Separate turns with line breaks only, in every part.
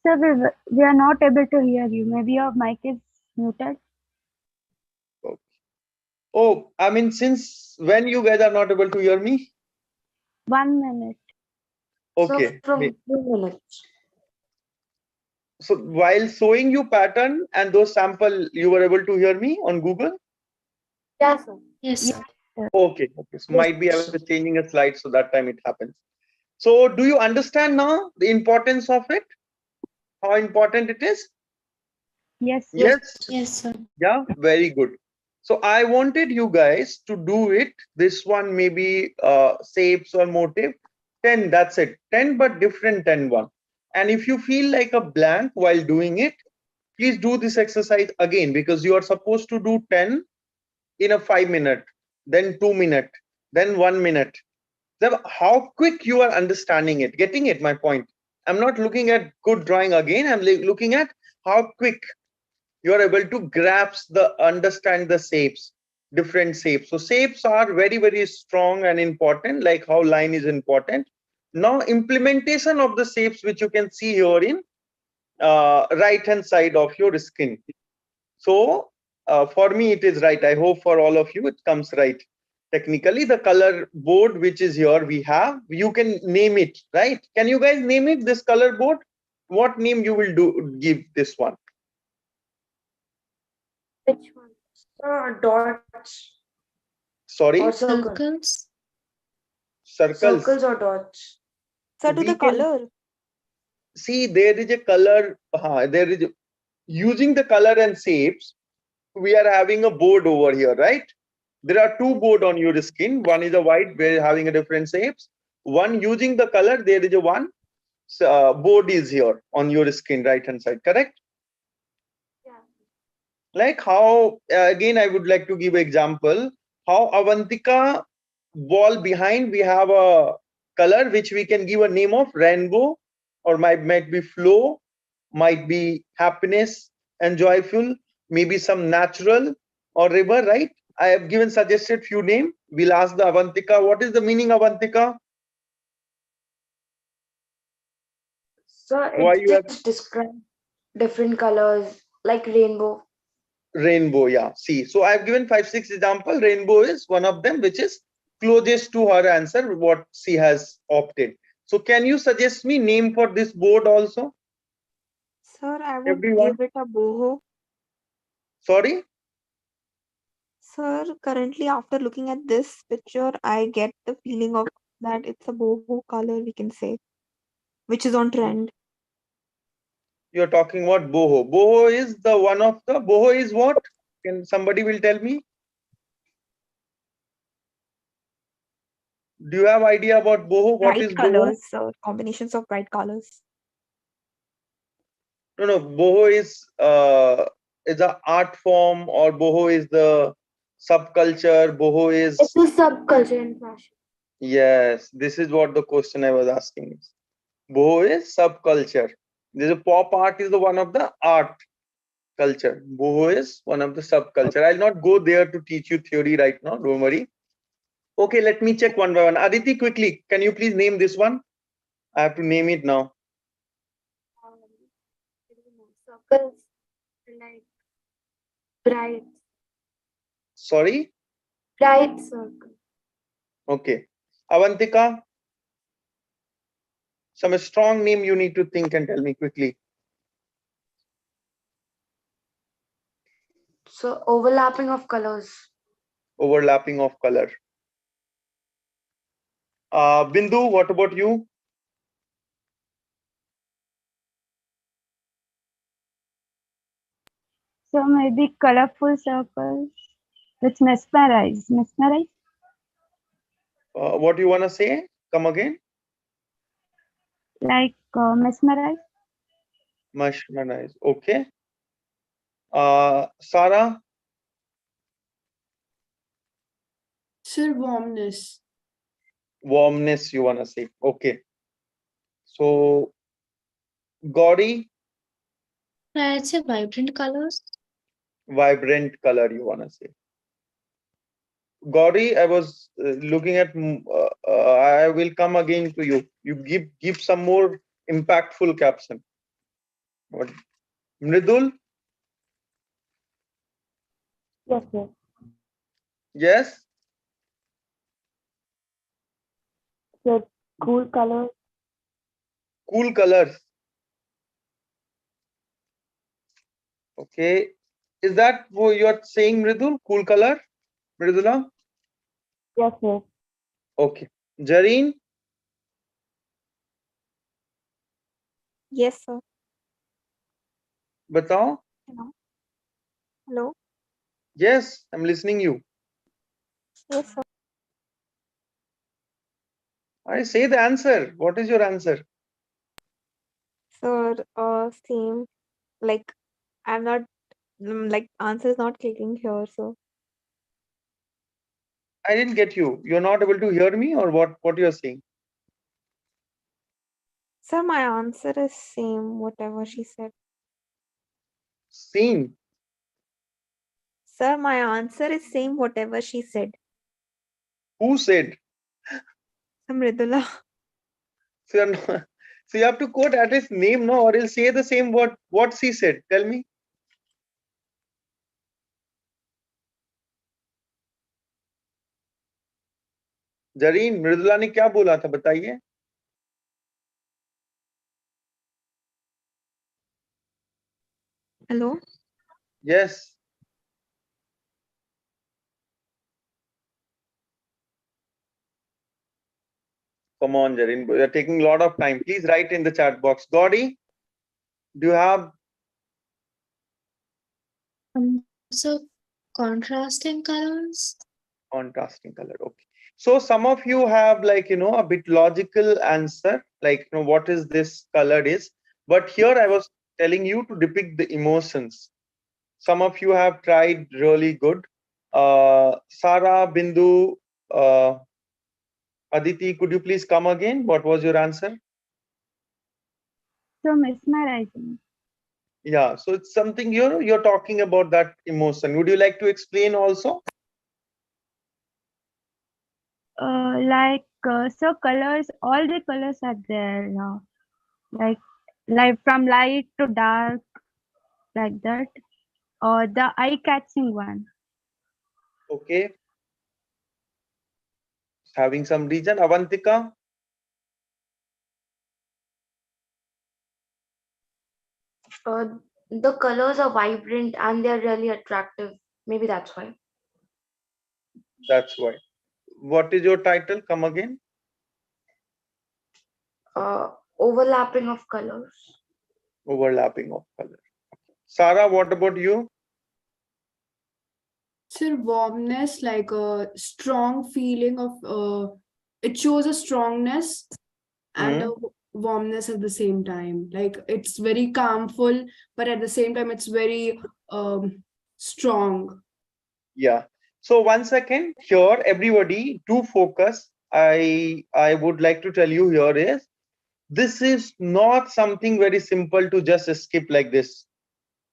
Sir, we are not able to hear you. Maybe your mic is muted.
Okay. Oh, I mean, since when you guys are not able to hear me?
1 minute.
Okay.
So from 2 minutes.
So while showing you pattern and those sample, you were able to hear me on Google?
Yeah, sir.
Yes,
Yes,
sir.
sir.
Okay. Okay. So might be I was changing a slide, so that time it happens. So do you understand now the importance of it? How important it is?
Yes, sir.
Yes.
Yes, sir.
Yeah, very good. So I wanted you guys to do it. This one maybe shapes or motive. 10, that's it. 10, but different 10 one. And if you feel like a blank while doing it, please do this exercise again, because you are supposed to do 10 in a 5 minute, then 2 minute, then 1 minute. Then how quick you are understanding it, getting it, my point. I'm not looking at good drawing again. I'm looking at how quick you are able to grasp understand the shapes, different shapes. So shapes are very, very strong and important, like how line is important. Now implementation of the shapes, which you can see here in right hand side of your screen. So for me it is right. I hope for all of you it comes right. Technically the color board which is here we have, you can name it, right? Can you guys name it, this color board? What name you will give this one?
Which one? Dots
Sorry,
or circles?
Circles.
circles.
Circles or dots?
Sir, to
We
the
can
color.
see there is a color, there is using the color and shapes. We are having a board over here, right? There are two board on your screen. One is a white, we're having a different shapes. One using the color, there is a one board is here on your screen, right hand side, correct?
Yeah.
Like how again I would like to give example how Avantika wall behind we have a color which we can give a name of rainbow, or might be flow, might be happiness and joyful, maybe some natural or river, right? I have given suggested few name. We'll ask the Avantika, what is the meaning Avantika?
So
Why
it
you have
just describes different colors like rainbow.
rainbow? Yeah, see, so I've given 5-6 example. Rainbow is one of them, which is closest to her answer what she has opted. So can you suggest me name for this board also,
Sir, I would
everyone?
give it a boho.
Sorry.
Sir, currently after looking at this picture, I get the feeling of that it's a boho color, we can say, which is on trend.
You're talking about boho. Boho is the one of the boho is what? Can somebody will tell me? Do you have idea about boho? What
Bright
is boho?
colors, sir, combinations of bright colors.
No, no. Boho is a art form, or boho is the subculture. Boho is,
It's a subculture in fashion.
yes. This is what the question I was asking is. Boho is subculture. This is pop art is the one of the art culture. Boho is one of the subculture. I'll not go there to teach you theory right now. Don't worry. Okay, let me check one by one. Aditi, quickly, can you please name this one? I have to name it now.
Circles like bright,
Sorry.
bright circle.
Okay. Avantika, some strong name you need to think and tell me quickly.
So overlapping of colors.
Overlapping of color. Bindu, what about you?
So maybe colorful circles which mesmerize. Mesmerize?
What do you want to say? Come again.
Like mesmerize?
Mushmanize. Okay. Sarah,
Sir, warmness.
warmness you want to say. Okay. So, Gauri,
I'd say vibrant colors.
vibrant color you want to say. Gauri, I was looking at, I will come again to you. You give some more impactful caption. What? Mridul?
Yes, sir.
Yes?
Sir, cool colors.
Cool colors. Okay. Is that what you're saying, Mridul? Cool color? Mridula?
Yes, sir.
Okay. Jareen?
Yes, sir.
Batao?
Hello. Hello.
Yes, I'm listening you.
Yes, sir.
I say the answer. What is your answer?
Sir, same. Like, I'm not, like, answer is not clicking here, so.
I didn't get you. You're not able to hear me or what you're saying?
Sir, my answer is same, whatever she said.
Seen.
Sir, my answer is same, whatever she said.
Who said?
Mridula.
So, you're not, so you have to quote at his name, no, or he'll say the same what she said. Tell me. Zareen Mridula ने क्या बोला था बताइए.
Hello.
Yes. Come on, Jareen. You're taking a lot of time. Please write in the chat box. Gaudi, do you have
So contrasting colors.
contrasting color? Okay. So some of you have like, a bit logical answer, like, what is this color is. But here I was telling you to depict the emotions. Some of you have tried really good. Sarah, Bindu, Aditi, could you please come again? What was your answer?
So mesmerizing.
Yeah, so it's something you're talking about that emotion. Would you like to explain also?
So colors, all the colors are there. Like from light to dark, like that. Or the eye-catching one.
Okay. Having some region. Avantika?
The colors are vibrant and they're really attractive. Maybe that's why.
That's why. What is your title? Come again.
Overlapping of colors.
Overlapping of color. Sarah, what about you?
Sir, warmness, like a strong feeling of it shows a strongness and a warmness at the same time. Like it's very calmful, but at the same time it's very strong.
Yeah. So 1 second here, everybody do focus. I would like to tell you here is this is not something very simple to just skip like this.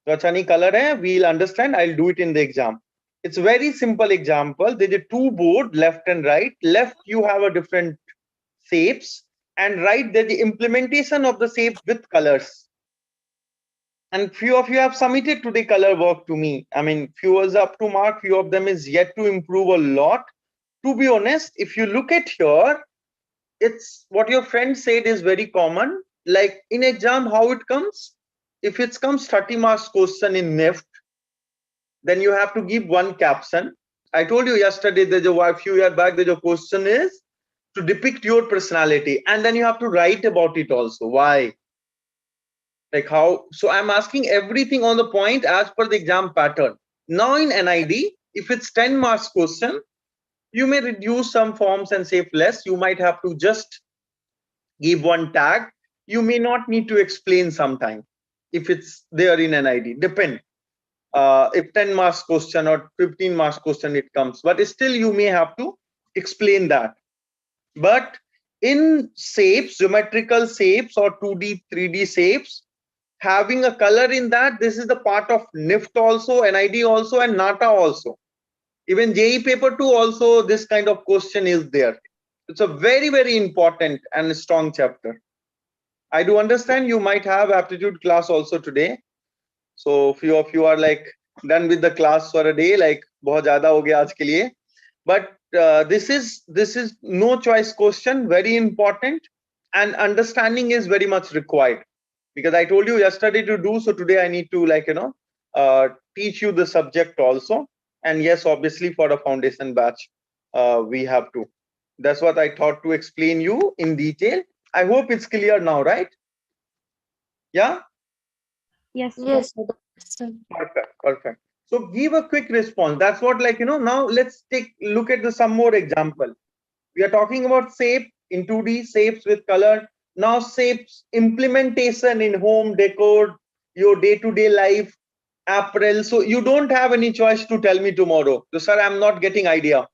तो अच्छा नहीं color है, we'll understand. I'll do it in the exam. It's very simple example. There's a two board, left and right. Left you have a different shapes, and right there's the implementation of the shape with colors. And few of you have submitted today color work to me. I mean, few was up to mark, few of them is yet to improve a lot. To be honest, if you look at here, it's what your friend said is very common. Like in exam, how it comes? If it comes 30 marks question in NIFT, then you have to give one caption. I told you yesterday, there's a few years back, there's a question is to depict your personality, and then you have to write about it also. Why? Like how? So I'm asking everything on the point as per the exam pattern. Now in NID, if it's 10 marks question, you may reduce some forms and save less. You might have to just give one tag. You may not need to explain sometime if it's there in NID. Depend. If 10 marks question or 15 marks question it comes, but still you may have to explain that. But in shapes, geometrical shapes or 2D, 3D shapes, having a color in that, this is the part of NIFT also, NID also, and NATA also. Even JE paper 2 also, this kind of question is there. It's a very, very important and strong chapter. I do understand you might have aptitude class also today. So few of you are like done with the class for a day, like बहुत ज़्यादा हो गया आज के लिए. But this is no choice question, very important, and understanding is very much required, because I told you yesterday to do, so today I need to, like, teach you the subject also. And yes, obviously for a foundation batch, we have to. That's what I thought to explain you in detail. I hope it's clear now, right? Yeah.
Yes, sir.
Yes, sir.
Perfect, perfect. So give a quick response. That's what, like, now let's take look at some more example. We are talking about shape in 2D, shapes with color. Now shapes implementation in home decor, your day-to-day life, apparel. So you don't have any choice to tell me tomorrow, so sir, I'm not getting idea,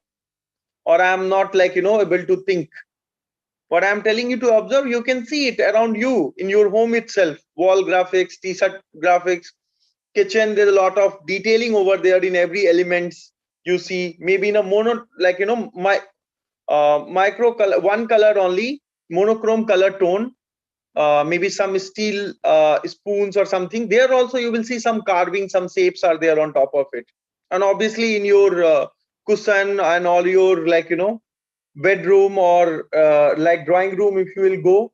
or I'm not, like, able to think. What I'm telling you to observe, you can see it around you in your home itself. Wall graphics, t-shirt graphics, kitchen, there's a lot of detailing over there in every elements. You see maybe in a mono, like, my micro color, one color only, monochrome color tone, maybe some steel spoons or something. There also you will see some carving, some shapes are there on top of it. And obviously in your cushion and all your, like, bedroom or like drawing room, if you will go,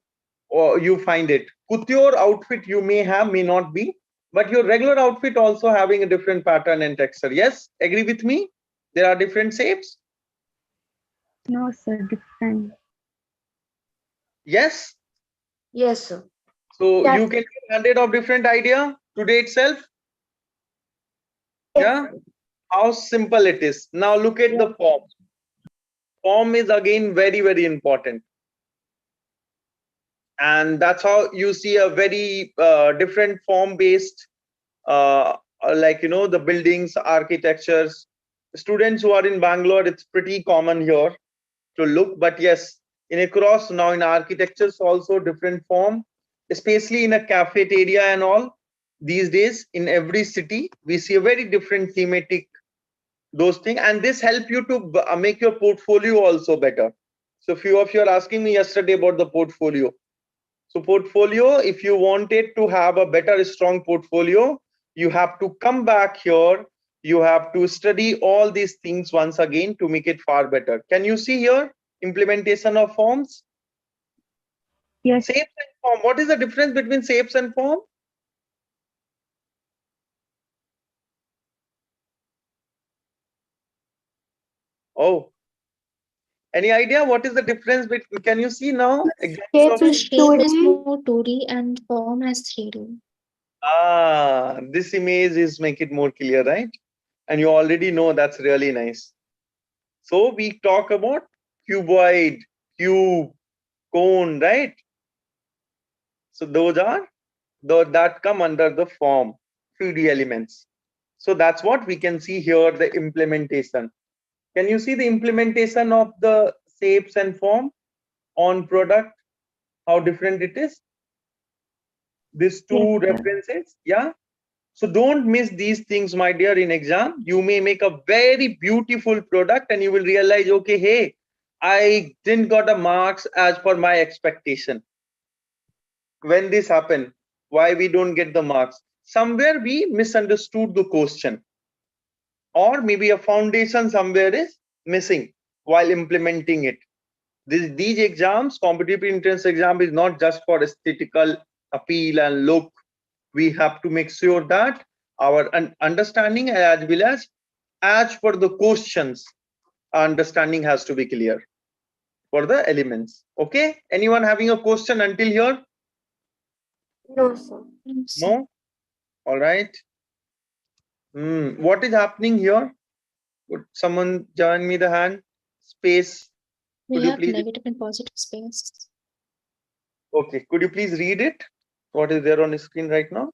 or you find it. Couture outfit you may have, may not be, but your regular outfit also having a different pattern and texture. Yes, agree with me? There are different shapes.
No, sir, different.
Yes.
Yes, sir.
So
Yes.
you can get 100 of different idea today itself. Yeah. How simple it is. Now look at the form. Form is again very, very important. And that's how you see a very different form based, like, the buildings, architectures. Students who are in Bangalore, it's pretty common here to look, but yes, in across now in architectures also different form, especially in a cafeteria and all. These days in every city we see a very different thematic, those things, and this help you to make your portfolio also better. So few of you are asking me yesterday about the portfolio. So portfolio, if you wanted to have a better strong portfolio, you have to come back here, you have to study all these things once again to make it far better. Can you see here implementation of forms?
Yes,
Shapes and form. What is the difference between shapes and form? Oh, any idea what is the difference between? Can you see now example of?
Shape
So
is
shape is
2D.
more 2D and form as 3D.
This image is make it more clear, right? And you already know, that's really nice. So we talk about cuboid, cube, cone, right? So those are that come under the form 3D elements. So that's what we can see here, the implementation. Can you see the implementation of the shapes and form on product? How different it is? These
yes,
two
sir.
references, yeah. So don't miss these things, my dear. In exam, you may make a very beautiful product and you will realize, okay, hey, I didn't got a marks as per my expectation. When this happen, why we don't get the marks? Somewhere we misunderstood the question, or maybe a foundation somewhere is missing while implementing it. These exams, competitive entrance exam, is not just for aesthetical appeal and look. We have to make sure that our understanding, as well as per the questions, our understanding has to be clear for the elements. Okay, anyone having a question until here?
No, sir.
So
No. All right. What is happening here? Would someone join me the hand? Space.
we
Could you
have
please?
negative and positive space.
Okay. Could you please read it? What is there on the screen right now?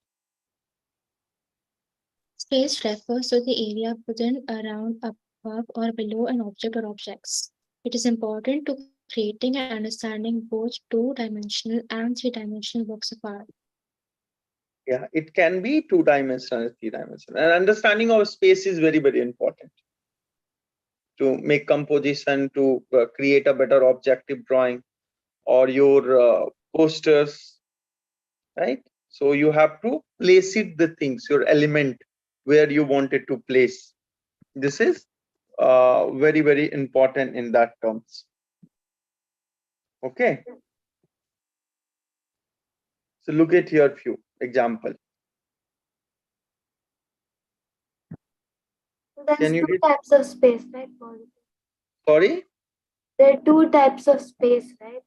Space refers to the area within, around, above, or below an object or objects. It is important to creating and understanding both two-dimensional and three-dimensional works of art.
Yeah, it can be two-dimensional, three-dimensional. And understanding of space is very, very important to make composition, to create a better objective drawing, or your posters, right? So you have to place it, the things, your element, where you want it to place. This is very, very important in that terms. Okay. So look at here few example.
There's
Can you
two
read?
types of space, right?
Sorry.
There are two types of space, right?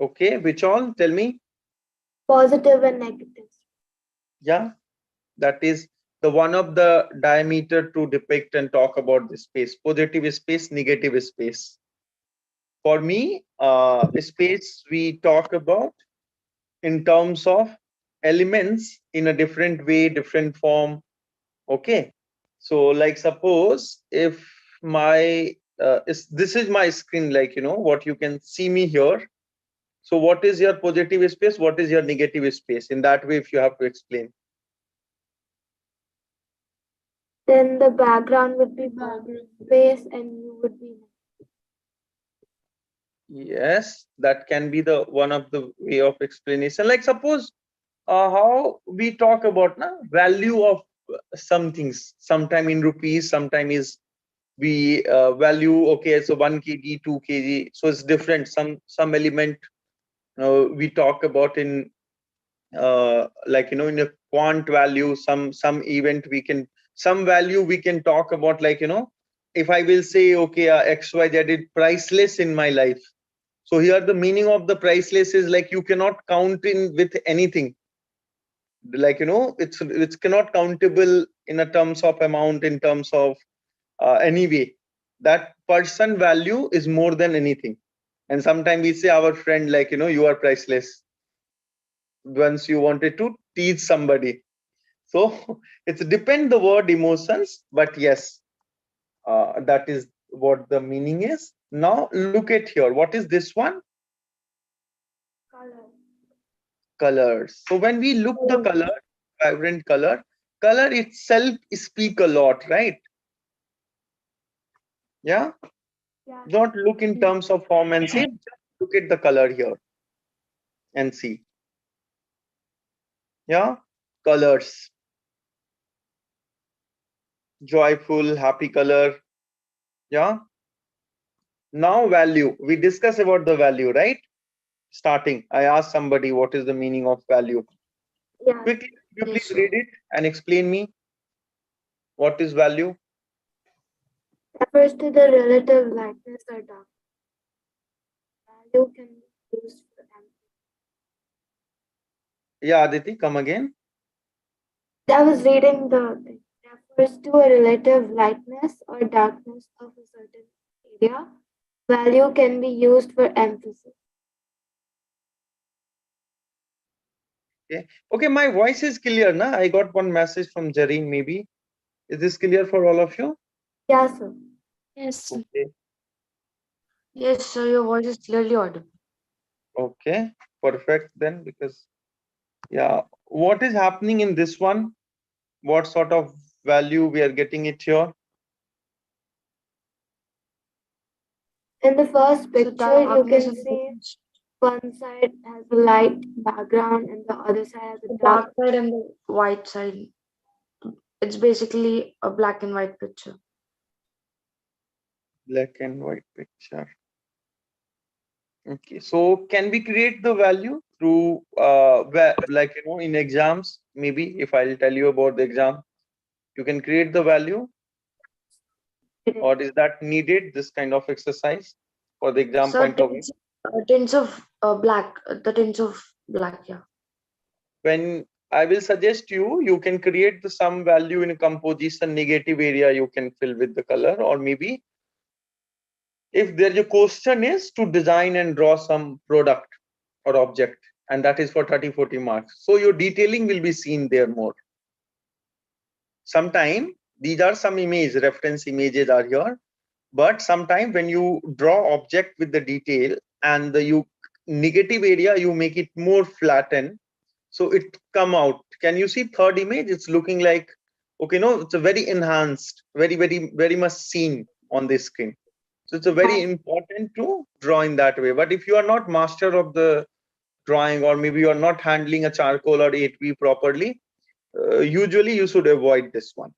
Okay, which all? Tell me.
Positive and negative.
Yeah, that is the one of the diameter to depict and talk about the space. Positive space, negative space. For me, space we talk about in terms of elements in a different way, different form. Okay, so like suppose if my this is my screen, like what you can see me here. So what is your positive space, what is your negative space? In that way, if you have to explain.
Then the background would be space and you would be.
Yes, that can be the one of the way of explanation. Like suppose how we talk about value of some things, sometime in rupees, sometime is we value, okay, so 1 kg, 2 kg, so it's different. Some element we talk about in like in a quant value, some event we can, some value we can talk about, like if I will say, okay, XYZ is priceless in my life. So here the meaning of the priceless is like you cannot count in with anything, like it's cannot countable in a terms of amount, in terms of any way. That person value is more than anything. And sometimes we say our friend, like you are priceless, once you wanted to teach somebody. So it's depend the word emotions, but yes, that is what the meaning is. Now look at here, what is this one?
Color.
Colors. So when we look the color, vibrant color, color itself speak a lot, right? Yeah.
Yeah.
Don't look in terms of form and shape, just look at the color here and see. Yeah, colors, joyful, happy color. Yeah. Now value, we discuss about the value, right? Starting, I asked somebody what is the meaning of value.
Yeah.
Quickly, could you
Yes,
please read it and explain me what is value?
refers to the relative lightness or darkness. Value can be used for emphasis.
Yeah, Aditi, come again.
I was reading the thing. Refers to a relative lightness or darkness of a certain area. Value can be used for emphasis.
Okay, my voice is clear, na? I got one message from Jareen, maybe. Is this clear for all of you?
Yeah, sir.
Yes.
Okay.
Yes, sir. Your voice is clearly audible.
Okay, perfect then, because yeah, what is happening in this one? What sort of value we are getting it here?
In the first picture, you can see one side has a light background and the other side has a dark side and the white side. It's basically a black and white picture.
Black and white picture. Okay, so can we create the value through like in exams? Maybe if I'll tell you about the exam, you can create the value, or is that needed, this kind of exercise for the exam
So
point of view?
tints of black, the tints of black, yeah.
When I will suggest you can create the some value in a composition negative area, you can fill with the color, or maybe if there your question is to design and draw some product or object, and that is for 30-40 marks, so your detailing will be seen there more. Sometime these are some image reference images are here, but sometime when you draw object with the detail and the you negative area, you make it more flattened, so it come out. Can you see third image? It's looking like, okay, no, it's a very enhanced, very much seen on this screen. So it's a very important to draw in that way. But if you are not master of the drawing, or maybe you are not handling a charcoal or 8B properly, usually you should avoid this one,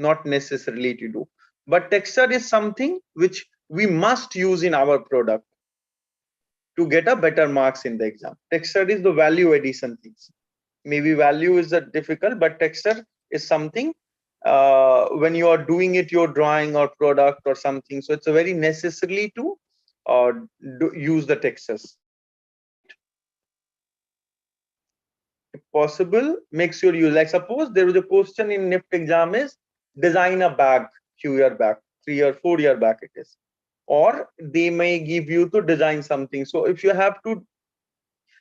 not necessarily to do. But texture is something which we must use in our product to get a better marks in the exam. Texture is the value addition things. Maybe value is difficult, but texture is something when you are doing it, your drawing or product or something. So it's a very necessarily to use the textures. If possible, make sure you, like, suppose there was a question in NIFT exam is design a bag few year back, 3 or 4 year back it is, or they may give you to design something. So if you have to,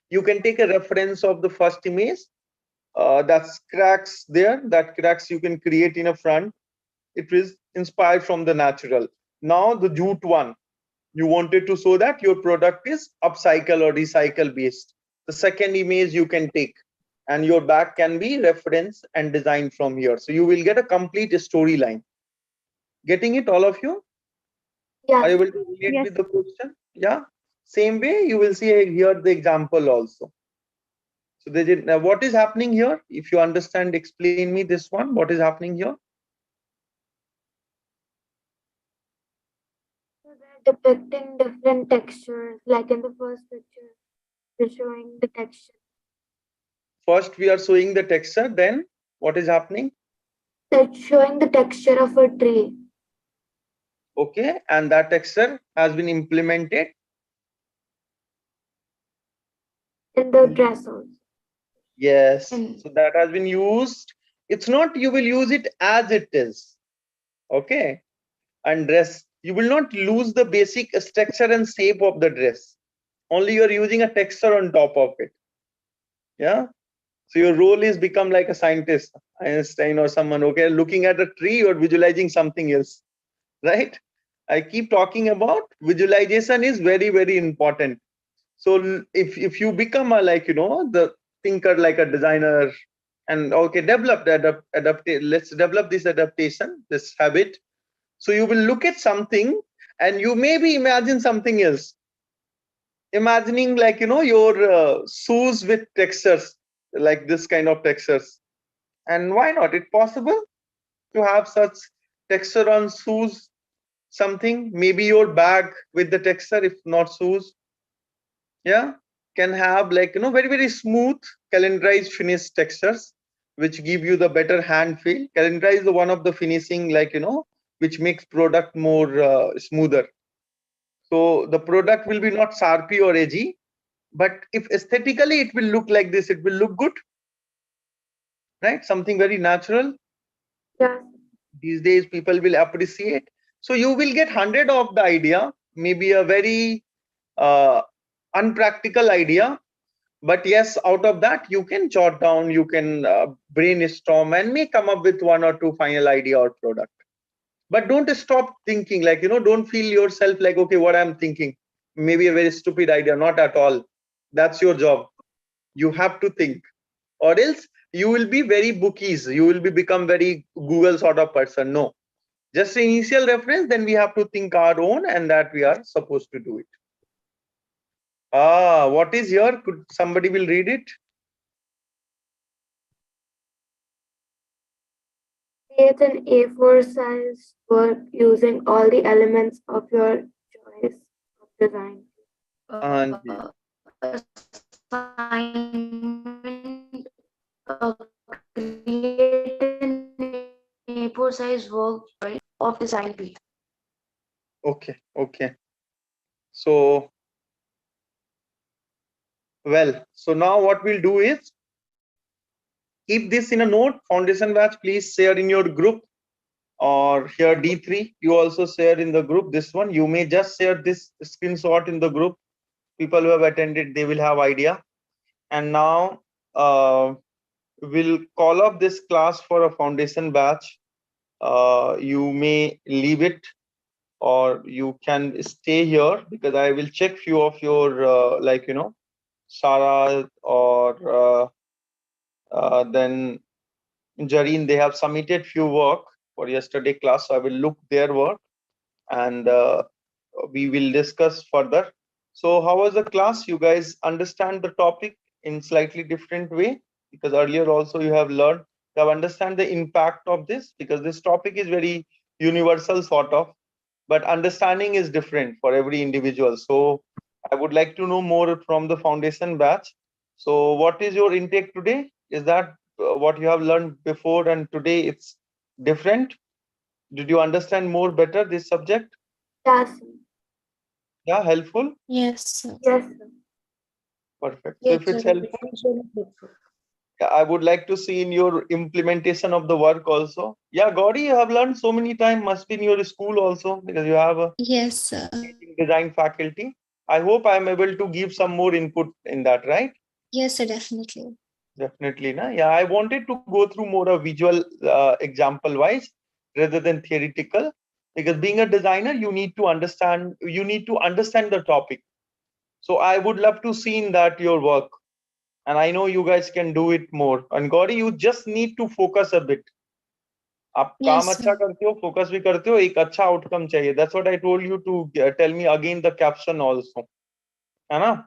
you can take a reference of the first image, that's cracks there, that cracks you can create in a front. It is inspired from the natural. Now the jute one, you wanted to show that your product is upcycle or recycle based. The second image you can take, and your bag can be reference and designed from here. So you will get a complete storyline. Getting it, all of you?
Yeah.
Are you able to relate
Yes.
with the question? Yeah. Same way you will see here the example also. So they did. Now what is happening here? If you understand, explain me this one. What is happening here?
So they're depicting different textures. Like in the first picture, they're showing the texture.
First we are showing the texture, then what is happening?
They're showing the texture of a tree.
Okay, and that texture has been implemented
In the dress also.
Yes,
And
so that has been used. It's not you will use it as it is. Okay, and dress, you will not lose the basic structure and shape of the dress. Only you are using a texture on top of it. Yeah. So your role is become like a scientist, Einstein or someone. Okay, looking at a tree, you're visualizing something else, right? I keep talking about visualization is very, very important. So if you become a, like, the thinker, like a designer, and okay, develop the let's develop this adaptation, this habit. So you will look at something and you maybe imagine something else, imagining, like, your shoes with textures, like this kind of textures. And why not? It's possible to have such texture on shoes, something, maybe your bag with the texture, if not shoes. Yeah, can have, like, very, very smooth calendarized finished textures which give you the better hand feel. Calendarize is the one of the finishing, like, which makes product more smoother. So the product will be not sharpy or edgy, but if aesthetically it will look like this, it will look good, right? Something very natural.
yes.
These days people will appreciate. So you will get 100 of the idea, maybe a very unpractical idea, but yes, out of that you can jot down, you can brainstorm and may come up with 1 or 2 final idea or product. But don't stop thinking, like, don't feel yourself like, okay, what I'm thinking, maybe a very stupid idea. Not at all. That's your job. You have to think, or else you will be very bookies, you will be become very Google sort of person. No, just initial reference, then we have to think our own, and that we are supposed to do it. What is here? Could somebody will read it?
Create an A4 size work using all the elements of your choice of design.
Anji.
Assignment, create an A4 size work of design piece.
Okay, okay. So, well, so now what we'll do is keep this in a note. Foundation batch, please share in your group, or here D3, you also share in the group. This one, you may just share this screenshot in the group. People who have attended, they will have idea. And now we'll call up this class for a foundation batch. You may leave it, or you can stay here, because I will check few of your like, Sarah or then Jareen, they have submitted few work for yesterday class, so I will look their work and we will discuss further. So how was the class? You guys understand the topic in slightly different way? Because earlier also you have learned, you have understand the impact of this, because this topic is very universal sort of, but understanding is different for every individual. So I would like to know more from the foundation batch. So what is your intake today? Is that what you have learned before and today it's different? Did you understand more better this subject?
Yes, sir.
Yeah, helpful?
Yes, sir.
Yes, sir.
Perfect. So
Yes,
if
sir.
it's helpful,
It was really helpful.
yeah, I would like to see in your implementation of the work also. Yeah, Gauri, you have learned so many times, must be in your school also, because you have a
Yes, sir.
design faculty. I hope I'm able to give some more input in that, right?
Yes, sir, definitely.
Definitely, na? Yeah, I wanted to go through more a visual example wise rather than theoretical, because being a designer, you need to understand the topic. So I would love to see in that your work. And I know you guys can do it more. And Gauri, you just need to focus a bit. आप काम
Yes,
अच्छा
sir.
करते हो, focus भी करते हो, एक अच्छा आउटकम चाहिए. That's what I told you to tell me again the caption also. है ना?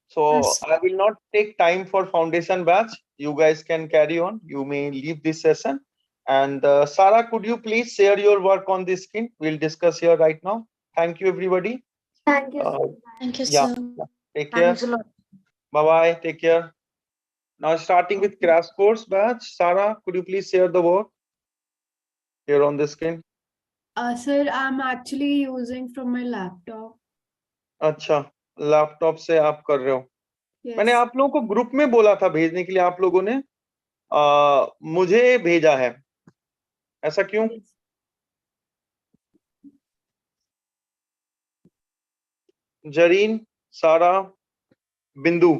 So
Yes, sir.
I will not take time for foundation batch. You guys can carry on. You may leave this session. And Sarah, could you please share your work on this screen? We'll discuss here right now. Thank you, everybody.
Thank you,
Uh,
sir.
Thank you,
yeah,
sir.
yeah. Take care.
Thanks a lot.
Bye bye. Take care. Now starting with crash course batch. Sarah, could you please share the work here on the screen?
Sir, I'm actually using from my laptop.
अच्छा, laptop से आप कर रहे हो. मैंने
Yes.
आप लोगों को ग्रुप में बोला था भेजने के लिए, आप लोगों ने मुझे भेजा है. ऐसा क्यों?
Yes.
जरीन, सारा, बिंदु.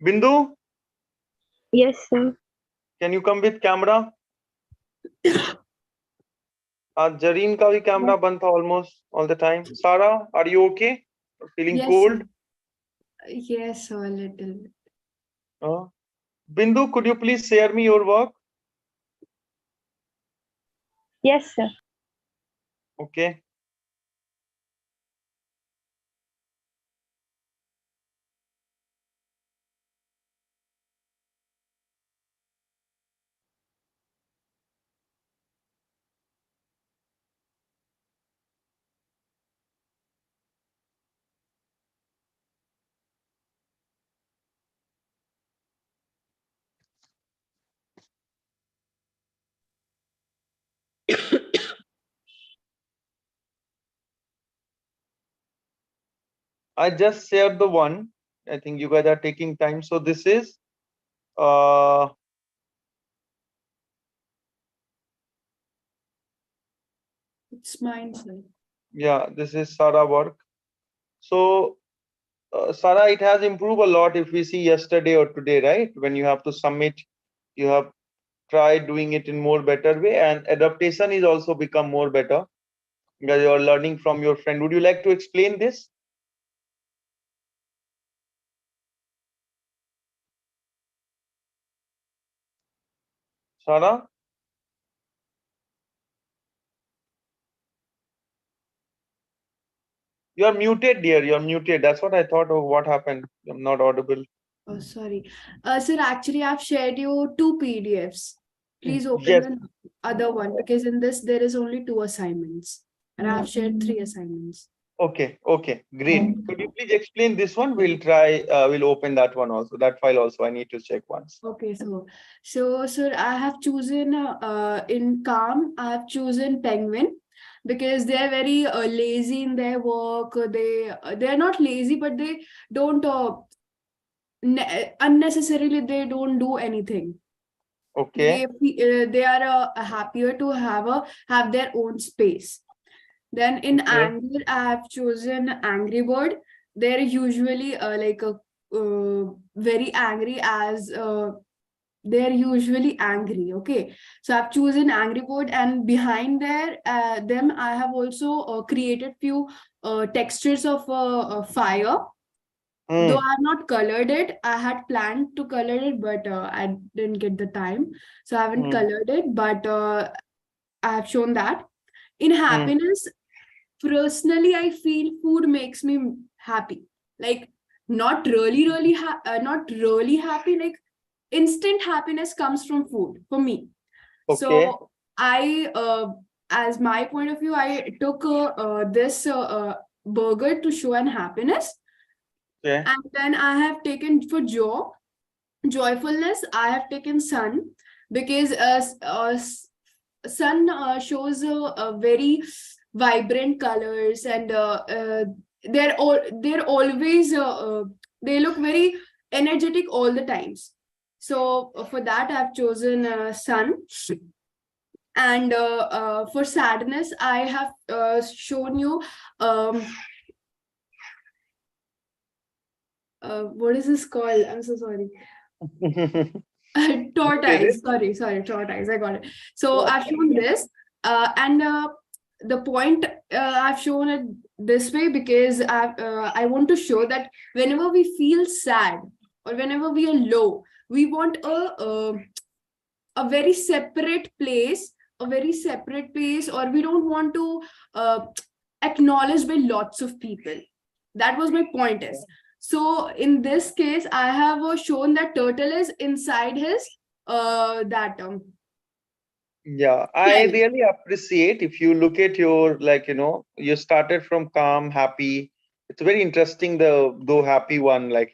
Bindu,
Yes, sir.
Can you come with camera? आज जरीन का भी कैमरा बंद था almost all the time. Sara, are you okay? Feeling
Yes,
cold?
sir. Yes, sir, a little bit.
Bindu, could you please share me your work?
Yes, sir.
Okay. I just shared the one. I think you guys are taking time. So this is
It's mine, sir.
yeah, this is Sarah work. So Sarah, it has improved a lot if we see yesterday or today, right? When you have to submit, you have tried doing it in more better way, and adaptation is also become more better because you are learning from your friend. Would you like to explain this? Sarah? You are muted, dear. You are muted. That's what I thought. Oh, what happened? I'm not audible.
Oh, sorry. Sir, actually, I've shared you 2 PDFs. Please open
Yes.
the other one because in this there is only 2 assignments, and I've shared 3 assignments.
Okay. Okay. Great. Could you please explain this one? We'll try. We'll open that one also. That file also. I need to check once.
Okay, so sir, I have chosen in Calm. I have chosen Penguin because they are very lazy in their work. They are not lazy, but they don't unnecessarily they don't do anything.
Okay.
They are happier to have their own space. Then in
Okay.
anger, I have chosen Angry Bird. They're usually like a very angry as they're usually angry. Okay, so I've chosen Angry Bird, and behind them I have also created few textures of fire. Though I have not colored it, I had planned to color it, but I didn't get the time, so I haven't colored it. But I have shown that in happiness, personally, I feel food makes me happy. Like not really happy. Like instant happiness comes from food for me.
Okay.
So I, as my point of view, I took this burger to show an happiness,
Okay.
and then I have taken for joyfulness. I have taken sun, because sun shows a very vibrant colors, and they're always they look very energetic all the times. So for that I've chosen sun. And for sadness I have shown you um what is this called, I'm so sorry.
You did it.
Tortoise, tortoise, I got it. So
Yeah.
I've shown this, and the point I've shown it this way because I want to show that whenever we feel sad or whenever we are low, we want a very separate place, or we don't want to acknowledge by lots of people. That was my point is. So in this case, I have shown that turtle is inside his that
Yeah, I
shell.
really appreciate if you look at your, like, you started from calm, happy. It's very interesting, the though happy one, like,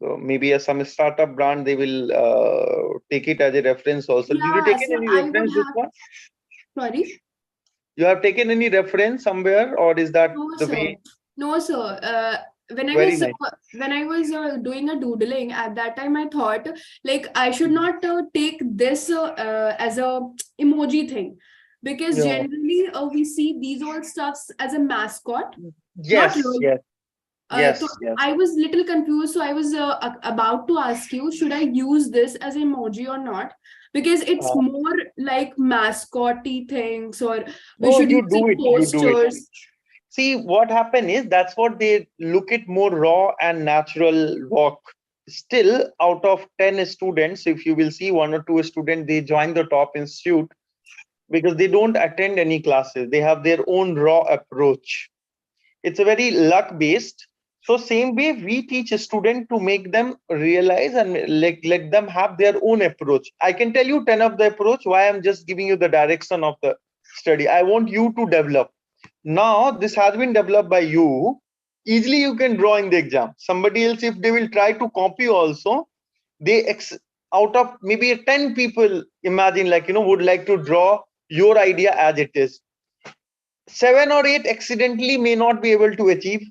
so maybe some startup brand, they will take it as a reference also. Did you
Yeah,
taken
so
any
I would
reference this
have,
one?
sorry.
You have taken any reference somewhere, or is that
No,
the
sir.
way?
No, sir. When I
Very
was
nice.
doing a doodling at that time, I thought like I should not take this as a emoji thing, because
Yeah.
generally we see these all stuffs as a mascot, not
Yes,
really.
yes,
So
yes, yes.
I was little confused. So I was about to ask you, should I use this as emoji or not? Because it's
Uh,
more like mascotty things, or we
no,
should
you
use
do
it
it. You do it.
posters.
See, what happened is that's what they look at, more raw and natural walk. Still, out of 10 students, if you will see one or two students, they join the top institute because they don't attend any classes. They have their own raw approach. It's a very luck based. So same way we teach a student to make them realize and let them have their own approach. I can tell you 10 of the approach, why I'm just giving you the direction of the study. I want you to develop. Now this has been developed by you. Easily you can draw in the exam. Somebody else, if they will try to copy also, they out of maybe 10 people, imagine, like, would like to draw your idea as it is. 7 or 8 accidentally may not be able to achieve.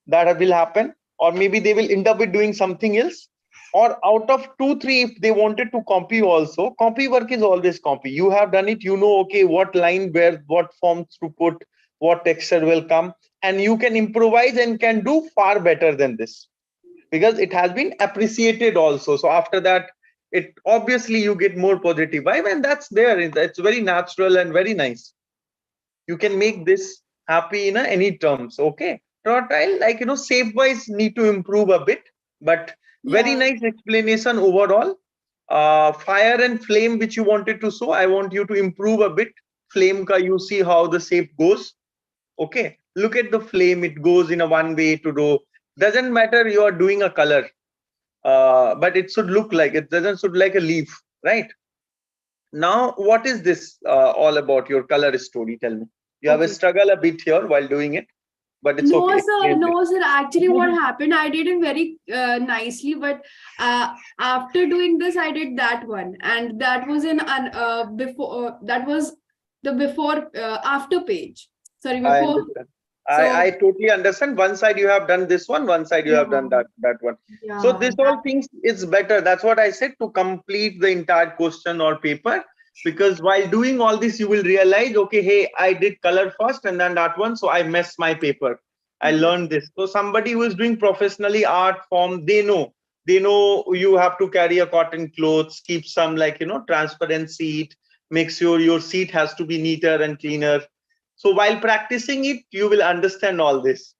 That will happen, or maybe they will end up with doing something else. Or out of 2 3, if they wanted to copy also, copy work is always copy. You have done it, okay, what line where, what forms to put, what texture will come, and you can improvise and can do far better than this, because it has been appreciated also. So after that, it obviously you get more positive vibe, and that's there. It's very natural and very nice. You can make this happy in any terms. Okay, Tortile, like, shape wise need to improve a bit, but very
Yeah.
nice explanation overall. Fire and flame, which you wanted to show, I want you to improve a bit. Flame ka, you see how the shape goes. Okay, look at the flame, it goes in a one way to do. Doesn't matter you are doing a color, but it should look like, it doesn't should like a leaf, right? Now what is this all about, your color story? Tell me. You have a
Okay.
struggle a bit here while doing it, but it's
No,
okay.
sir.
Explain it.
No, sir. Actually, what happened, I did it very nicely, but after doing this, I did that one, and that was in an before. That was the before after page. Sorry,
I
before.
understand. I
So
totally understand. One side you have done this one side you have
yeah,
done that one. So
yeah,
this all things is better. That's what I said, to complete the entire question or paper. Because while doing all this, you will realize, okay, hey, I did color first and then that one, so I messed my paper. I learned this. So somebody who is doing professionally art form, they know you have to carry a cotton clothes, keep some, like, transparent seat, make sure your seat has to be neater and cleaner. So while practicing it, you will understand all this.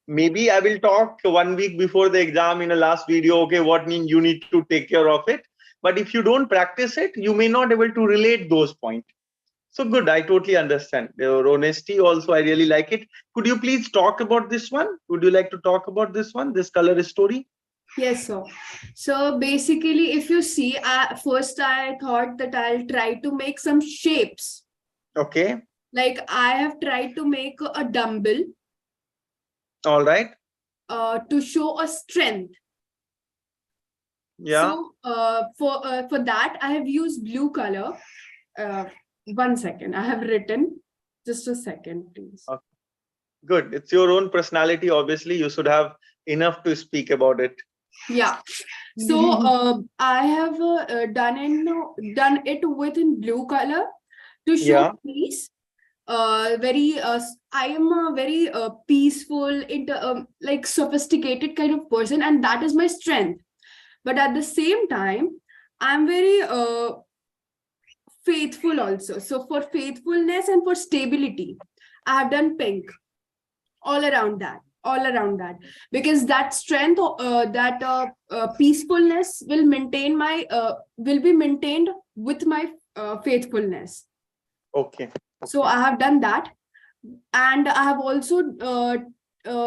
Maybe I will talk 1 week before the exam in a last video, okay, what mean you need to take care of it. But if you don't practice it, you may not able to relate those points. So good. I totally understand your honesty. Also, I really like it. Could you please talk about this one? Would you like to talk about this one, this color story?
Yes, sir. So basically, if you see, first I thought that I'll try to make some shapes.
Okay.
Like I have tried to make a dumbbell
All right.
to show a strength.
Yeah.
So for that, I have used blue color. 1 second, I have written. Just a second, please.
Okay. Good. It's your own personality. Obviously, you should have enough to speak about it.
Yeah. So I have done it with in blue color to show
Yeah.
peace. I am a very peaceful, like sophisticated kind of person, and that is my strength. But at the same time, I'm very faithful also. So for faithfulness and for stability, I have done pink all around that, because that strength, that peacefulness will be maintained with my faithfulness.
Okay.
So I have done that, and I have also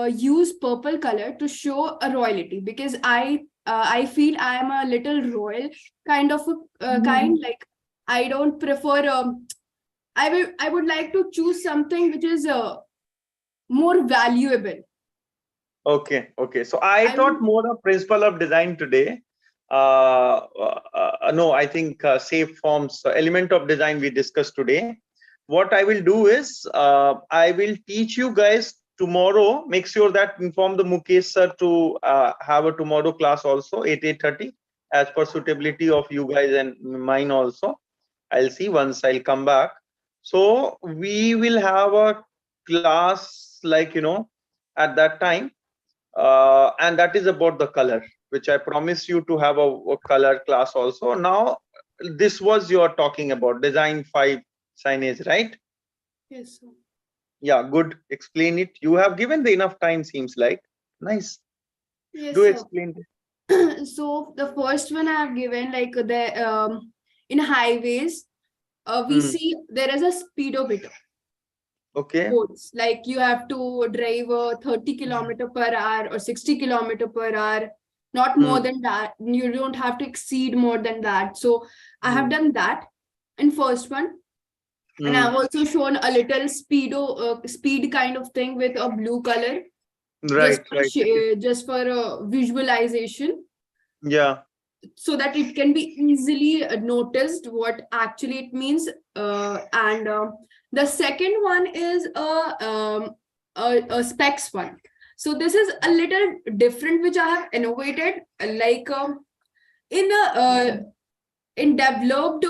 used purple color to show a royalty, because I feel I am a little royal kind of kind. Like I don't prefer. I would like to choose something which is more valuable.
Okay. Okay. So I thought more of principle of design today. No, I think safe forms, element of design we discussed today. What I will do is I will teach you guys tomorrow. Make sure that inform the Mukesh sir to have a tomorrow class also 8:30 as per suitability of you guys and mine also. I'll see once I'll come back. So we will have a class like at that time, and that is about the color, which I promise you to have a color class also. Now this was you're talking about design 5 signage, right?
Yes, sir.
Yeah, good. Explain it. You have given the enough time, seems like. Nice.
Yes,
Do
sir.
explain it.
So the first one I have given, like in highways, we see there is a speedometer.
Okay.
Boards, like you have to drive 30 kilometer per hour or 60 kilometer per hour, not more than that. You don't have to exceed more than that. So I have done that in first one. And I've also shown a little speed kind of thing with a blue color,
Right, right.
just for visualization,
Yeah.
so that it can be easily noticed what actually it means. And the second one is a specs one. So this is a little different, which I have innovated, like in a in developed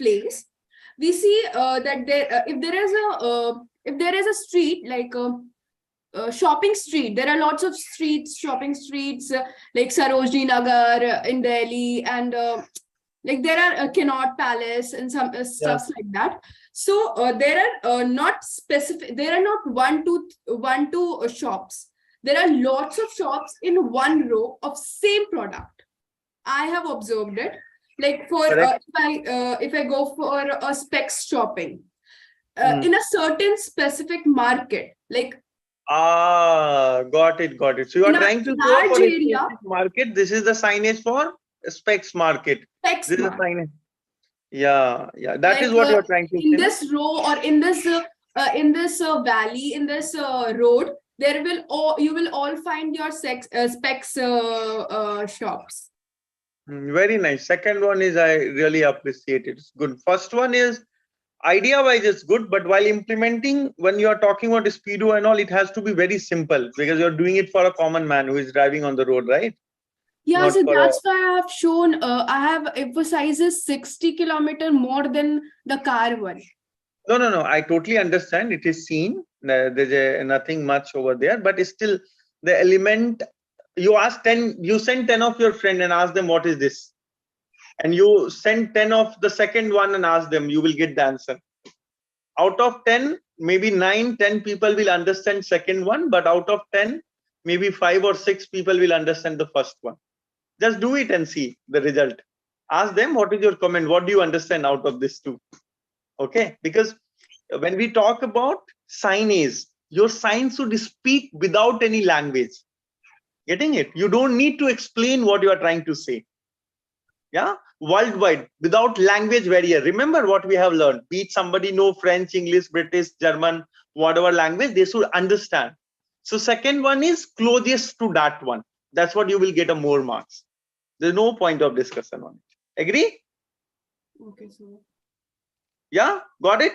place, we see that if there is a street, like shopping street, there are lots of shopping streets, like Sarojini Nagar in Delhi, and like there are Connaught Palace and some stuffs like that. So there are not one two shops. There are lots of shops in one row of same product. I have observed it. Like for if I go for a specs shopping in a certain specific market, like
got it. So you are trying to show
large
for a
area
specific market. This is the signage for specs market.
specs
This is the
market.
signage. Yeah. That
Like
is what you are trying to
in
say.
this row or in this valley, in this road, you will all find your specs shops.
Very nice. Second one is I really appreciate it. It's good. First one is idea wise it's good, but while implementing, when you are talking about speedo and all, it has to be very simple, because you're doing it for a common man who is driving on the road, right?
Yeah,
Not
so
for
that's why I have shown, I have emphasizes 60 kilometer more than the car one.
No. I totally understand. It is seen. There's nothing much over there, but it's still the element. You ask 10, you send 10 of your friend and ask them what is this, and you send 10 of the second one and ask them, you will get the answer. Out of 10, maybe 9-10 people will understand second one, but out of 10, maybe 5 or 6 people will understand the first one. Just do it and see the result. Ask them, what is your comment? What do you understand out of this two? Okay, because when we talk about signage, your sign should speak without any language. Getting it? You don't need to explain what you are trying to say. Yeah, worldwide, without language barrier. Remember what we have learned. Be it somebody know French, English, British, German, whatever language, they should understand. So second one is closest to that one. That's what you will get a more marks. There's no point of discussion on it. Agree?
Okay, so
Yeah, got it?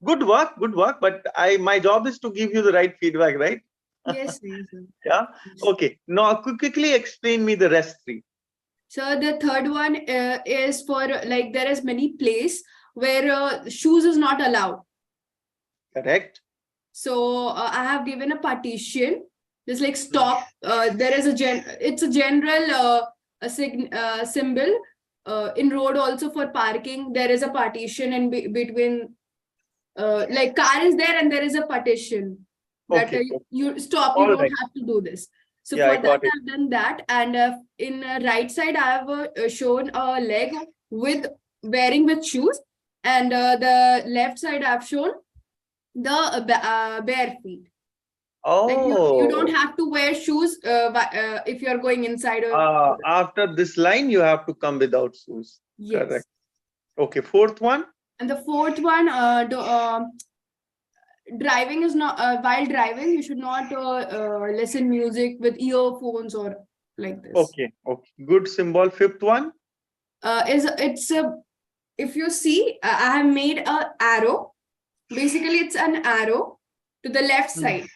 Good work, good work. But my job is to give you the right feedback, right?
yes, yes, sir.
Yeah. Okay. Now quickly explain me the rest three.
So the third one is for like there is many place where shoes is not allowed.
Correct.
So I have given a partition. Just like stop. There is it's a general symbol. In road also for parking, there is a partition in between. Like car is there and there is a partition that
Okay.
you stop. You
All
don't
right.
have to do this. So
Yeah,
for
I
that,
got it.
I've done that. And in right side, I have shown a leg with wearing with shoes, and the left side I've shown the bare feet. Like you don't
Oh,
have to wear shoes if you're going inside or
after this line, you have to come without shoes.
yes.
Correct. Okay. Fourth one.
And the fourth one, driving is not while driving you should not listen music with earphones or like this.
Okay. Okay. Good symbol. Fifth one.
It's a if you see I have made a arrow. Basically it's an arrow to the left side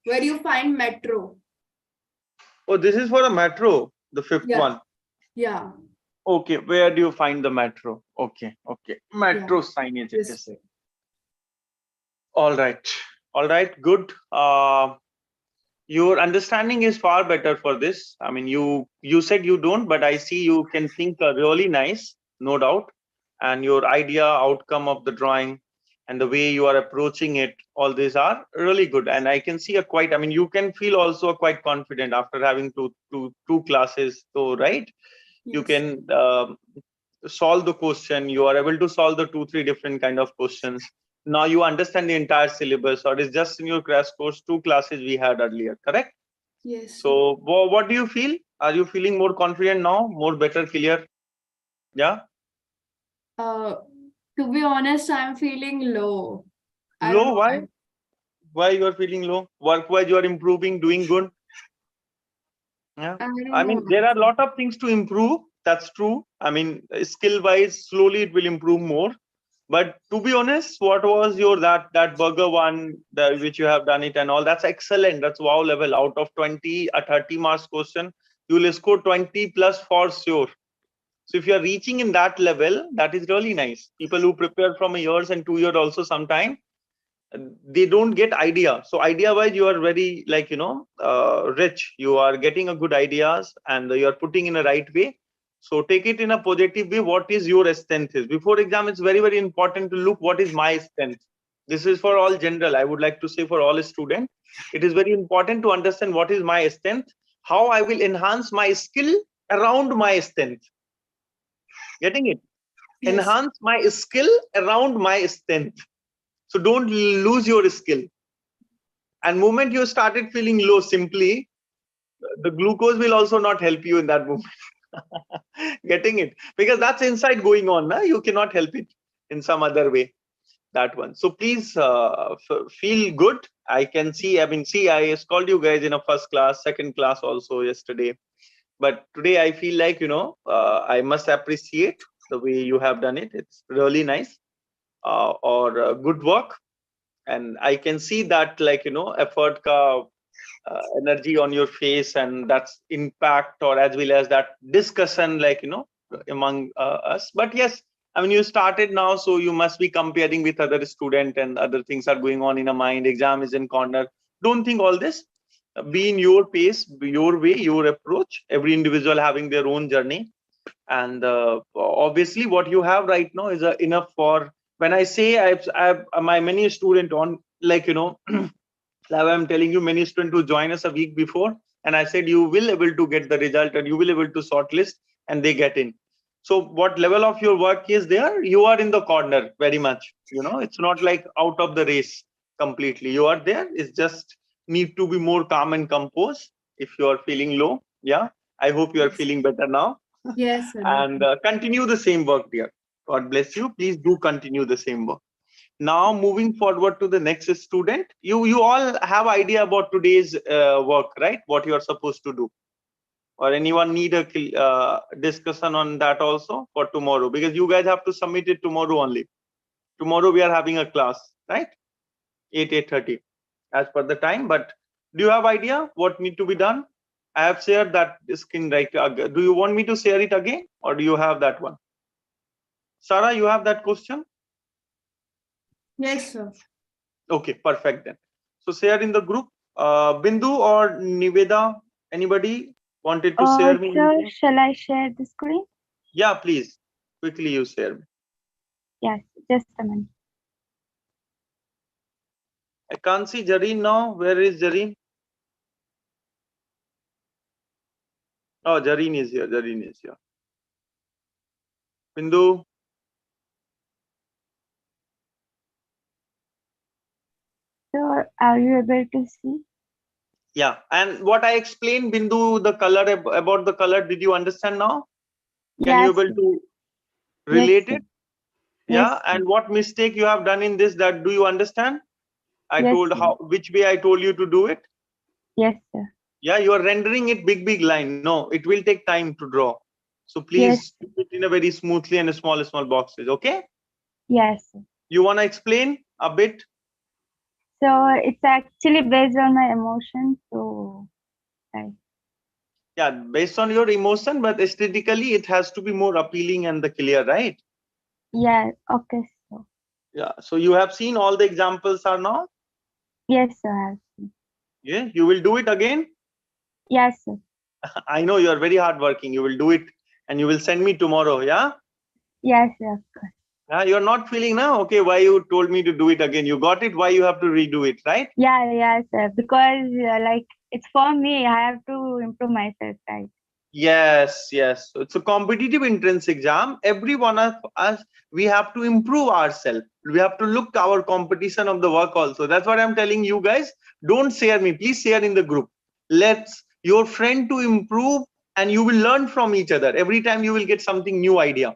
where you find metro.
Oh, this is for a metro. The fifth
Yeah.
one.
Yeah.
Okay. Where do you find the metro? Okay. Okay. Metro signage. It
Yes.
is. All right. All right. Good. Your understanding is far better for this. I mean, you said you don't, but I see you can think really nice, no doubt. And your idea, outcome of the drawing, and the way you are approaching it, all these are really good. And I can see a quite. I mean, you can feel also quite confident after having two classes. So right, you
Yes.
can solve the question. You are able to solve the 2-3 different kind of questions. Now you understand the entire syllabus, or it's just in your crash course 2 classes we had earlier, correct?
Yes.
So what do you feel? Are you feeling more confident now, more better, clear? Yeah.
To be honest, I'm feeling low. I don't
Low?
know
Why? Why you are feeling low? Work-wise, you are improving, doing good. Yeah.
I don't
I
know.
mean, there are a lot of things to improve. That's true. I mean, skill-wise, slowly it will improve more. But to be honest, what was your that burger one which you have done it and all? That's excellent. That's wow level. Out of 20, a 30 marks question, you will score 20 plus for sure. So if you are reaching in that level, that is really nice. People who prepare from a years and 2 years also sometime, they don't get idea. So idea wise, you are very like rich. You are getting a good ideas and you are putting in a right way. So take it in a positive way. What is your strength is before exam? It's very, very important to look what is my strength. This is for all general. I would like to say for all students, it is very important to understand what is my strength, how I will enhance my skill around my strength. Getting it?
Yes.
Enhance my skill around my strength. So don't lose your skill. And moment you started feeling low, simply the glucose will also not help you in that moment. Getting it? Because that's inside going on. You cannot help it in some other way. That one. So please feel good. I can see. I mean, see, I called you guys in a first class, second class also yesterday. But today I feel like I must appreciate the way you have done it. It's really nice. Or good work. And I can see that effort energy on your face, and that's impact, or as well as that discussion among us. But yes, I mean, you started now, so you must be comparing with other student and other things are going on in a mind. Exam is in corner. Don't think all this. Be in your pace, your way, your approach. Every individual having their own journey. And obviously what you have right now is enough for when I say I've my many student on I'm telling you, many students who join us a week before, and I said you will able to get the result and you will able to shortlist, and they get in. So what level of your work is there? You are in the corner very much. It's not like out of the race completely. You are there. It's just need to be more calm and composed if you are feeling low. Yeah. I hope you are feeling better now.
Yes, sir.
And continue the same work, dear. God bless you. Please do continue the same work. Now moving forward to the next student. You all have idea about today's work, right? What you are supposed to do. Or anyone need a discussion on that also for tomorrow, because you guys have to submit it tomorrow only. Tomorrow we are having a class, right? 8:30 as per the time. But do you have idea what need to be done? I have shared that screen right. Do you want me to share it again, or do you have that one? Sarah, you have that question?
Yes, sir.
Okay, perfect then. So share in the group. Bindu or Niveda, anybody wanted to share me
Sir,
anything?
shall I share the screen?
Yeah, please. Quickly you share me.
Yes, just a minute.
I can't see Jareen now. Where is Jareen? Oh, Jareen is here. Jareen is here. Bindu.
Sir, are you able to see?
Yeah. And what I explained, Bindu, the color about the color, did you understand now? Can you
Yes,
able
sir.
to
Yes,
relate
sir.
it?
Yes,
Yeah.
sir.
And what mistake you have done in this, that do you understand? I
Yes,
told
sir.
which way I told you to do it.
Yes, sir.
Yeah, you are rendering it big line. No, it will take time to draw. So
Yes,
please do it in a very smoothly and small boxes. Okay.
yes, sir.
You want to explain a bit?
So it's actually based on my emotions. So,
Yeah, based on your emotion, but aesthetically it has to be more appealing and the clear, right?
yeah, okay, so
Yeah. So you have seen all the examples are now.
yes, sir. I have seen.
Yeah. You will do it again.
Yes, sir.
I know you are very hardworking. You will do it and you will send me tomorrow. Yeah.
Yes, sir. Of course.
You're not feeling now. Okay. Why you told me to do it again? You got it. Why you have to redo it, right?
Yeah, yes, sir. Because like it's for me, I have to improve myself, right?
Yes, yes. So it's a competitive entrance exam. Every one of us, we have to improve ourselves. We have to look our competition of the work also. That's what I'm telling you guys. Don't share me. Please share in the group. Let's your friend to improve, and you will learn from each other. Every time you will get something new idea.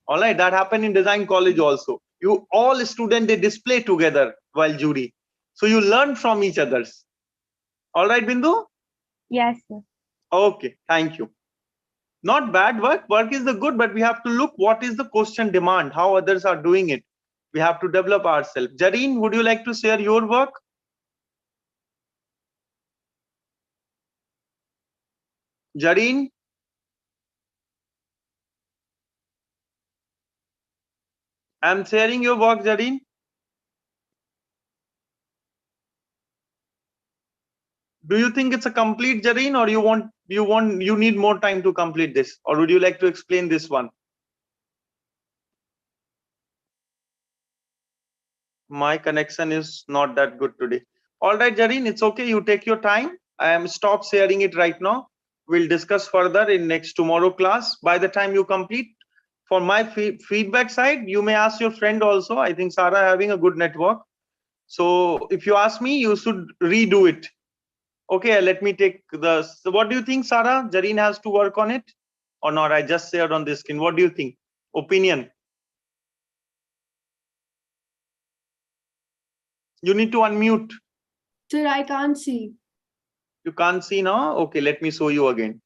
All right. That happened in design college also. You all students, they display together while jury. So you learn from each others. All right, Bindu?
Yes, sir.
Okay. Thank you. Not bad work is the good, but we have to look what is the question demand, how others are doing it. We have to develop ourselves. Jareen, would you like to share your work? Jareen? I'm sharing your work, Jareen. Do you think it's a complete, Jareen, or you need more time to complete this, or would you like to explain this one? My connection is not that good today. All right, Jareen, it's okay. You take your time. I am stop sharing it right now. We'll discuss further in next tomorrow class. By the time you complete, for my feedback side, you may ask your friend also. I think Sarah having a good network. So if you ask me, you should redo it. Okay, let me take the. So what do you think, Sarah? Jareen has to work on it or not? I just shared on this screen. What do you think? Opinion. You need to unmute.
Sir, I can't see.
You can't see now? Okay, let me show you again.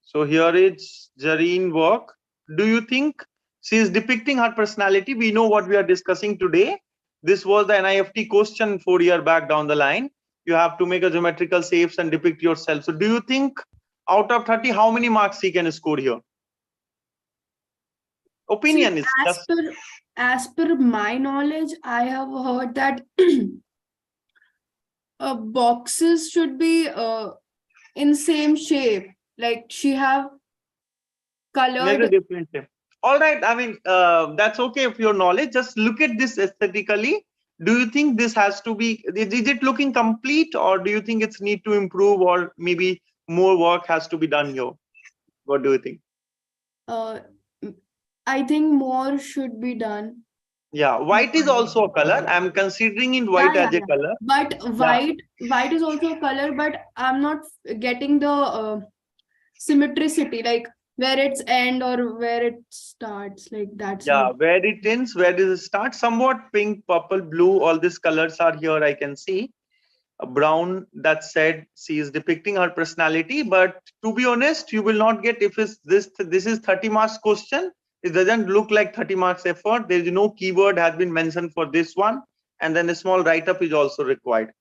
So here is Jareen work. Do you think she is depicting her personality? We know what we are discussing today. This was the NIFT question 4 years back down the line. You have to make a geometrical shapes and depict yourself. So do you think out of 30, how many marks she can score here? Opinion
See,
is just...
as per my knowledge, I have heard that boxes should be in same shape. Like she have
Maybe
colored.
different shape. All right. I mean, that's okay if your knowledge. Just look at this aesthetically. Do you think this has to be? Is it looking complete, or do you think it's need to improve, or maybe more work has to be done here? What do you think?
I think more should be done.
Yeah, white is also a color. I'm considering in white as a color.
But white is also a color, but I'm not getting the symmetricity, like where it's end or where it starts, like that's
Yeah,
what.
where it ends, where does it start? Somewhat pink, purple, blue, all these colors are here, I can see. A brown, that said, she is depicting her personality, but to be honest, you will not get, if it's this is 30 marks question, it doesn't look like 30 marks effort. There is no keyword has been mentioned for this one, and then a small write-up is also required.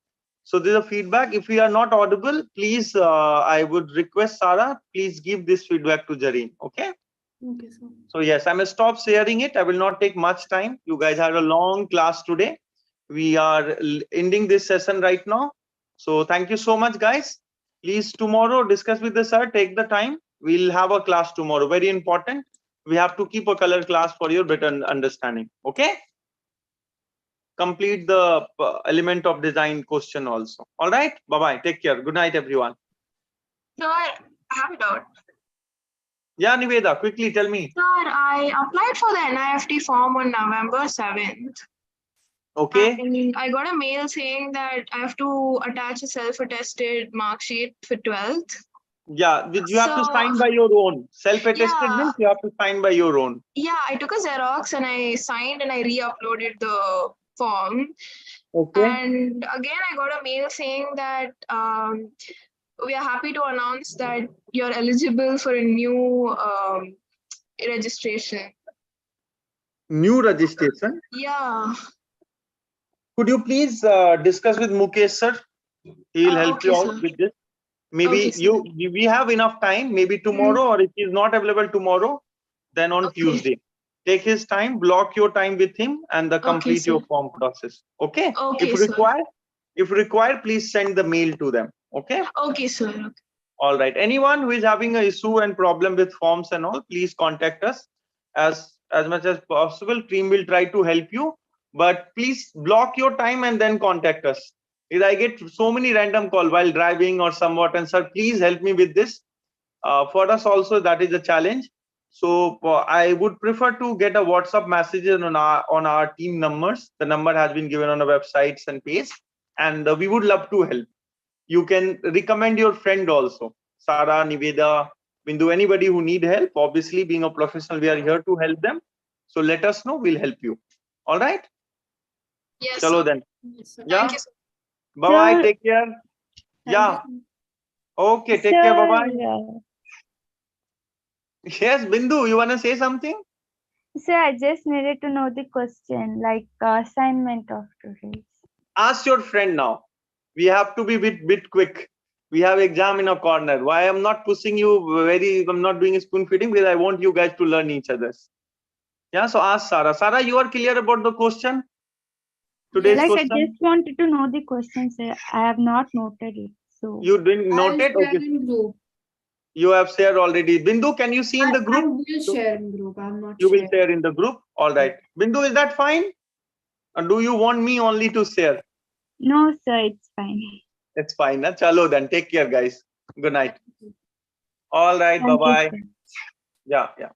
So there's a feedback. If we are not audible, please, I would request Sarah, please give this feedback to Jareen. Okay.
Okay, so
So yes, I'm gonna stop sharing it. I will not take much time. You guys had a long class today. We are ending this session right now. So thank you so much, guys. Please tomorrow discuss with the sir. Take the time. We'll have a class tomorrow. Very important. We have to keep a color class for your better understanding. Okay. Complete the element of design question also. All right. Bye bye. Take care. Good night, everyone.
Sir, I have a doubt.
Yeah, Niveda, quickly tell me.
Sir, I applied for the NIFT form on November 7th.
Okay.
And I got a mail saying that I have to attach a self-attested mark sheet for 12th.
Yeah, you have to
So-
sign by your own. Self-attested
Yeah.
means you have to sign by your own.
Yeah, I took a Xerox and I signed and I re-uploaded the form.
Okay.
And again, I got a mail saying that we are happy to announce that you're eligible for a new registration.
New registration.
Yeah.
Could you please discuss with Mukesh sir? He will help
Okay,
you out
sir.
with this. Maybe
Okay, sir.
we have enough time. Maybe tomorrow, or if he's not available tomorrow, then on
Okay.
Tuesday. Take his time, block your time with him, and complete your
sir.
form process. Okay.
Okay,
If
sir.
required, please send the mail to them. Okay.
Okay, sir.
All right. Anyone who is having an issue and problem with forms and all, please contact us as much as possible. Team will try to help you, but please block your time and then contact us. Because I get so many random calls while driving or somewhat, and sir, please help me with this. For us also, that is a challenge. So I would prefer to get a WhatsApp message on our team numbers. The number has been given on the websites and page, and we would love to help. You can recommend your friend also. Sarah, Niveda, Bindu, anybody who need help. Obviously, being a professional, we are here to help them. So let us know, we'll help you. All right?
Yes,
Chalo
sir.
then.
yes, sir.
Yeah.
Thank you, sir.
Bye-bye.
Sir-
Take care.
Thank
Yeah.
you.
Okay. Take care. Bye-bye.
Sir,
Yes, Bindu, you want to say something?
sir, I just needed to know the question, like assignment of today's.
Ask your friend now. We have to be bit quick. We have exam in a corner. Why I'm not pushing you I'm not doing spoon feeding, because I want you guys to learn each other's. Yeah, so ask Sarah. Sarah, you are clear about the question? Today's
Like, I
question?
just wanted to know the question, sir. I have not noted it. So
You didn't
I'll
note it?
share
Okay.
in group.
You have shared already. Bindu, can you see in the
I
group?
will share in group. I'm not
You will
sharing.
share in the group? All right. Bindu, is that fine? Or do you want me only to share?
no, sir, it's fine.
It's fine. Na? Chalo then. Take care, guys. Good night. All right.
Thank you,
Bye-bye.
sir.
Yeah, yeah.